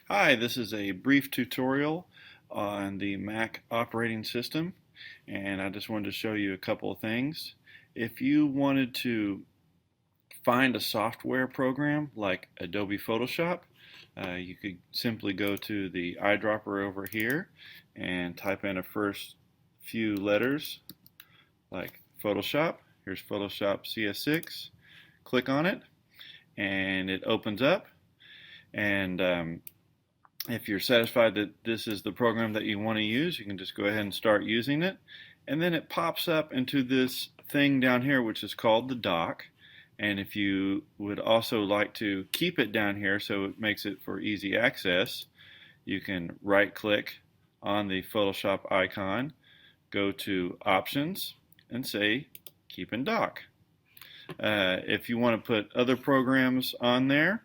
Hi, this is a brief tutorial on the Mac operating system, and I just wanted to show you a couple of things. If you wanted to find a software program like Adobe Photoshop, you could simply go to the eyedropper over here and type in a first few letters like Photoshop. Here's Photoshop CS6. Click on it, and it opens up. And if you're satisfied that this is the program that you want to use, you can just go ahead and start using it. And then it pops up into this thing down here, which is called the dock. And if you would also like to keep it down here so it makes it for easy access, you can right click on the Photoshop icon, go to Options, and say Keep in Dock. If you want to put other programs on there,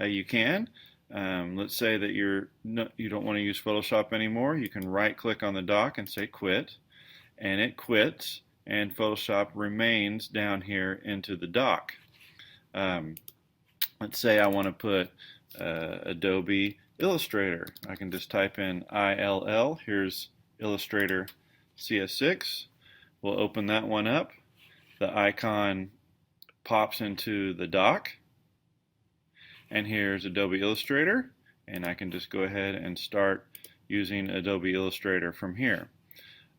you can. Let's say that you don't want to use Photoshop anymore. You can right click on the dock and say quit, and it quits, and Photoshop remains down here into the dock. Let's say I want to put Adobe Illustrator. I can just type in ILL. Here's Illustrator CS6. We'll open that one up. The icon pops into the dock. And here's Adobe Illustrator, and I can just go ahead and start using Adobe Illustrator from here.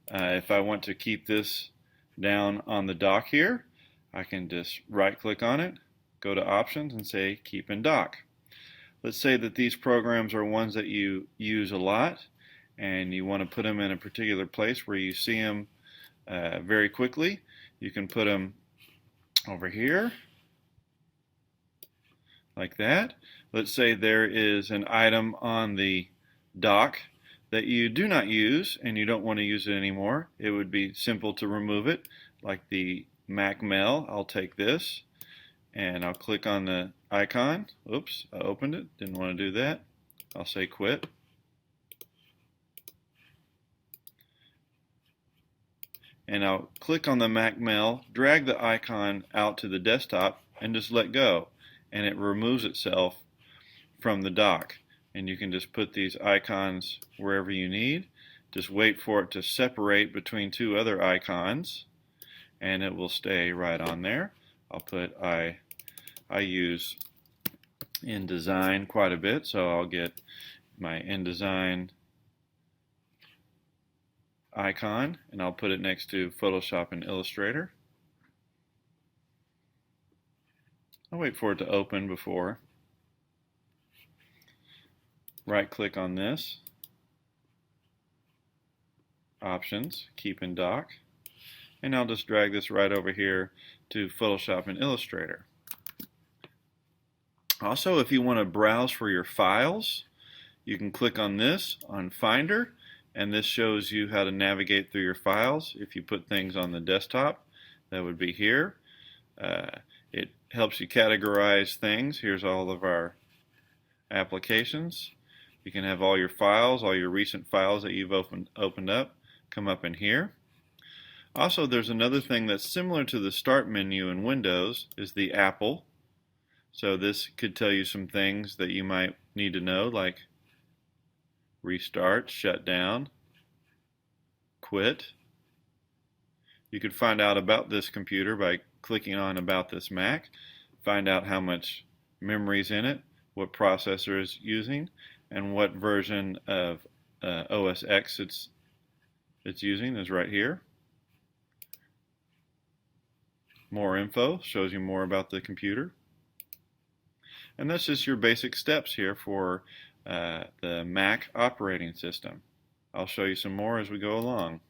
If I want to keep this down on the dock here, I can just right click on it, go to Options, and say Keep in Dock. Let's say that these programs are ones that you use a lot and you want to put them in a particular place where you see them very quickly. You can put them over here like that. Let's say there is an item on the dock that you do not use and you don't want to use it anymore. It would be simple to remove it, like the Mac Mail. I'll take this and I'll click on the icon. Oops, I opened it, didn't want to do that. I'll say quit. And I'll click on the Mac Mail, drag the icon out to the desktop, and just let go. And it removes itself from the dock. And you can just put these icons wherever you need. Just wait for it to separate between two other icons, and it will stay right on there. I'll put I use InDesign quite a bit, so I'll get my InDesign icon, and I'll put it next to Photoshop and Illustrator. I'll wait for it to open before. Right click on this, Options, Keep in Dock, and I'll just drag this right over here to Photoshop and Illustrator. Also, if you want to browse for your files, you can click on this on Finder, and this shows you how to navigate through your files. If you put things on the desktop, that would be here. It helps you categorize things. Here's all of our applications. You can have all your files, all your recent files that you've opened up, come up in here. Also, there's another thing that's similar to the Start menu in Windows, is the Apple. So this could tell you some things that you might need to know, like restart, shut down, quit. You could find out about this computer by clicking on About This Mac, find out how much memory is in it, what processor it's using, and what version of OS X it's using is right here. More info shows you more about the computer. And that's just your basic steps here for the Mac operating system. I'll show you some more as we go along.